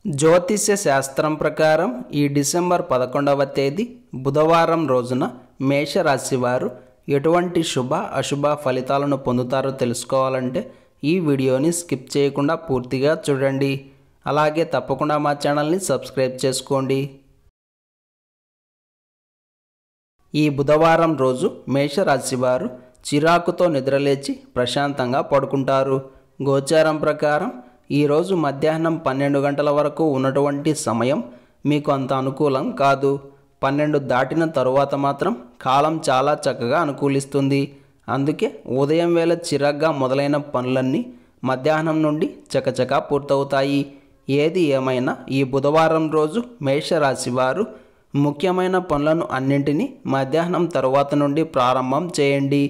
జ్యోతిష్య శాస్త్రం ప్రకారం ఈ డిసెంబర్ 11వ తేదీ బుధవారం రోజున మేషరాశి వారు ఎటువంటి శుభ అశుభ ఫలితాలను పొందుతారో తెలుసుకోవాలంటే ఈ వీడియోని స్కిప్ చేయకుండా పూర్తిగా చూడండి. అలాగే తప్పకుండా మా ఛానల్ని సబ్స్క్రైబ్ చేసుకోండి. ఈ బుధవారం రోజు మేషరాశి వారు చిరాకుతో నిద్రలేచి ప్రశాంతంగా పడుకుంటారు. గోచారం ప్రకారం ఈరోజు మధ్యాహ్నం 12 గంటల వరకు ఉన్నటువంటి సమయం మీకు అంత అనుకూలం కాదు. 12 దాటిన తరువాత మాత్రం కాలం చాలా చక్కగా అనుకూలిస్తుంది. అందుకే ఉదయం వేళ చిరాగ్గా మొదలైన పనులన్నీ మధ్యాహ్నం నుండి చకచకా పూర్తవుతాయి. ఏది ఏమైనా ఈ బుధవారం రోజు మేషరాశి వారు ముఖ్యమైన పనులను అన్నింటినీ మధ్యాహ్నం తరువాత నుండి ప్రారంభం చేయండి.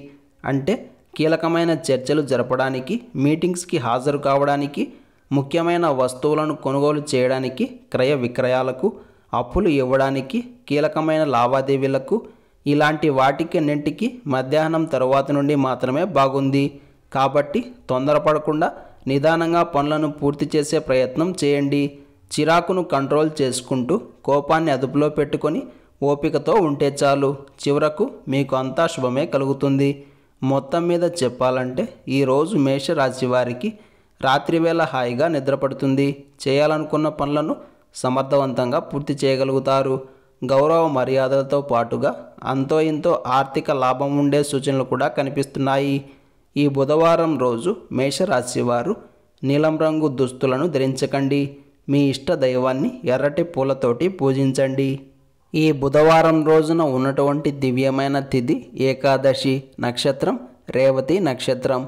అంటే కీలకమైన చర్చలు జరపడానికి, మీటింగ్స్కి హాజరు కావడానికి, ముఖ్యమైన వస్తువులను కొనుగోలు చేయడానికి, క్రయ విక్రయాలకు, అప్పులు ఇవ్వడానికి, కీలకమైన లావాదేవీలకు, ఇలాంటి వాటికన్నింటికి మధ్యాహ్నం తరువాత నుండి మాత్రమే బాగుంది. కాబట్టి తొందరపడకుండా నిదానంగా పనులను పూర్తి చేసే ప్రయత్నం చేయండి. చిరాకును కంట్రోల్ చేసుకుంటూ కోపాన్ని అదుపులో పెట్టుకొని ఓపికతో ఉంటే చాలు. చివరకు మీకు అంతా శుభమే కలుగుతుంది. మొత్తం మీద చెప్పాలంటే ఈరోజు మేషరాశి వారికి రాత్రివేళ హాయిగా నిద్రపడుతుంది. చేయాలనుకున్న పనులను సమర్థవంతంగా పూర్తి చేయగలుగుతారు. గౌరవ మర్యాదలతో పాటుగా అంతో ఇంతో ఆర్థిక లాభం ఉండే సూచనలు కూడా కనిపిస్తున్నాయి. ఈ బుధవారం రోజు మేషరాశి వారు నీలం రంగు దుస్తులను ధరించకండి. మీ ఇష్ట దైవాన్ని ఎర్రటి పూలతోటి పూజించండి. ఈ బుధవారం రోజున ఉన్నటువంటి దివ్యమైన తిథి ఏకాదశి. నక్షత్రం రేవతి నక్షత్రం.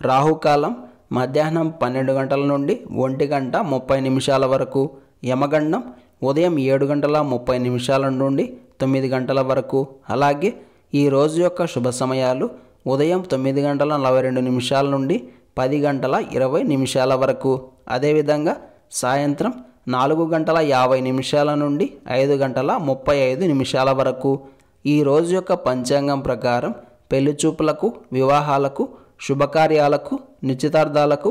రాహుకాలం మధ్యాహ్నం 12 గంటల నుండి 1:30 వరకు. యమగండం ఉదయం 7:30 నుండి 9 గంటల వరకు. అలాగే ఈ రోజు యొక్క శుభ సమయాలు ఉదయం 9:42 నుండి 10:20 వరకు. అదేవిధంగా సాయంత్రం 4:50 నుండి 5:35 వరకు. ఈ రోజు యొక్క పంచాంగం ప్రకారం పెళ్లిచూపులకు, వివాహాలకు, శుభకార్యాలకు, నిశ్చితార్థాలకు,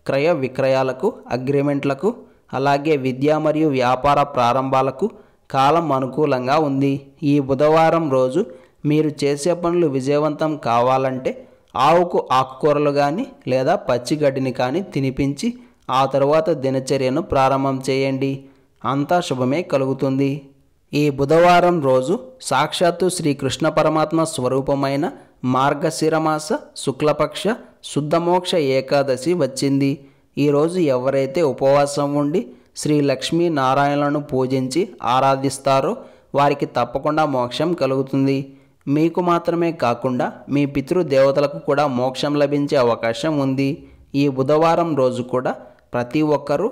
క్రయ విక్రయాలకు, అగ్రిమెంట్లకు, అలాగే విద్య మరియు వ్యాపార ప్రారంభాలకు కాలం అనుకూలంగా ఉంది. ఈ బుధవారం రోజు మీరు చేసే పనులు విజయవంతం కావాలంటే ఆవుకు ఆకుకూరలు కానీ లేదా పచ్చిగడ్డిని కానీ తినిపించి ఆ తరువాత దినచర్యను ప్రారంభం చేయండి. అంతా శుభమే కలుగుతుంది. ఈ బుధవారం రోజు సాక్షాత్తు శ్రీకృష్ణ పరమాత్మ స్వరూపమైన మార్గశిరమాస శుక్లపక్ష శుద్ధమోక్ష ఏకాదశి వచ్చింది. ఈరోజు ఎవరైతే ఉపవాసం ఉండి శ్రీ లక్ష్మీ నారాయణలను పూజించి ఆరాధిస్తారో వారికి తప్పకుండా మోక్షం కలుగుతుంది. మీకు మాత్రమే కాకుండా మీ పితృదేవతలకు కూడా మోక్షం లభించే అవకాశం ఉంది. ఈ బుధవారం రోజు కూడా ప్రతి ఒక్కరూ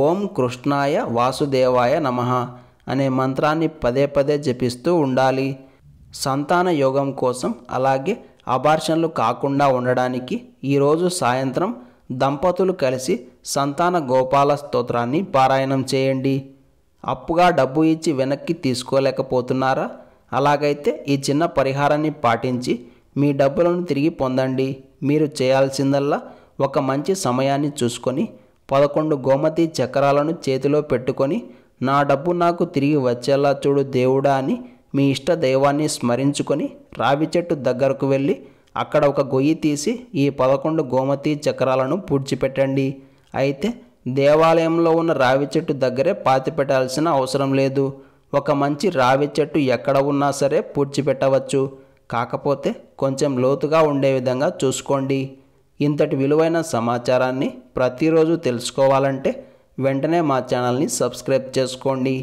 ఓం కృష్ణాయ వాసుదేవాయ నమః అనే మంత్రాన్ని పదే పదే జపిస్తూ ఉండాలి. సంతాన యోగం కోసం అలాగే అబార్షన్లు కాకుండా ఉండడానికి ఈరోజు సాయంత్రం దంపతులు కలిసి సంతాన గోపాల స్తోత్రాన్ని పారాయణం చేయండి. అప్పుగా డబ్బు ఇచ్చి వెనక్కి తీసుకోలేకపోతున్నారా? అలాగైతే ఈ చిన్న పరిహారాన్ని పాటించి మీ డబ్బులను తిరిగి పొందండి. మీరు చేయాల్సిందల్లా ఒక మంచి సమయాన్ని చూసుకొని 11 గోమతి చక్రాలను చేతిలో పెట్టుకొని నా డబ్బు నాకు తిరిగి వచ్చేలా చూడు దేవుడా అని మీ ఇష్ట దైవాన్ని స్మరించుకొని రావి చెట్టు దగ్గరకు వెళ్ళి అక్కడ ఒక గొయ్యి తీసి ఈ 11 గోమతి చక్రాలను పూడ్చిపెట్టండి. అయితే దేవాలయంలో ఉన్న రావి చెట్టు దగ్గరే పాతిపెట్టాల్సిన అవసరం లేదు. ఒక మంచి రావి చెట్టు ఎక్కడ ఉన్నా సరే పూడ్చిపెట్టవచ్చు. కాకపోతే కొంచెం లోతుగా ఉండే విధంగా చూసుకోండి. ఇంతటి విలువైన సమాచారాన్ని ప్రతిరోజు తెలుసుకోవాలంటే వెంటనే మా ఛానల్ని సబ్స్క్రైబ్ చేసుకోండి.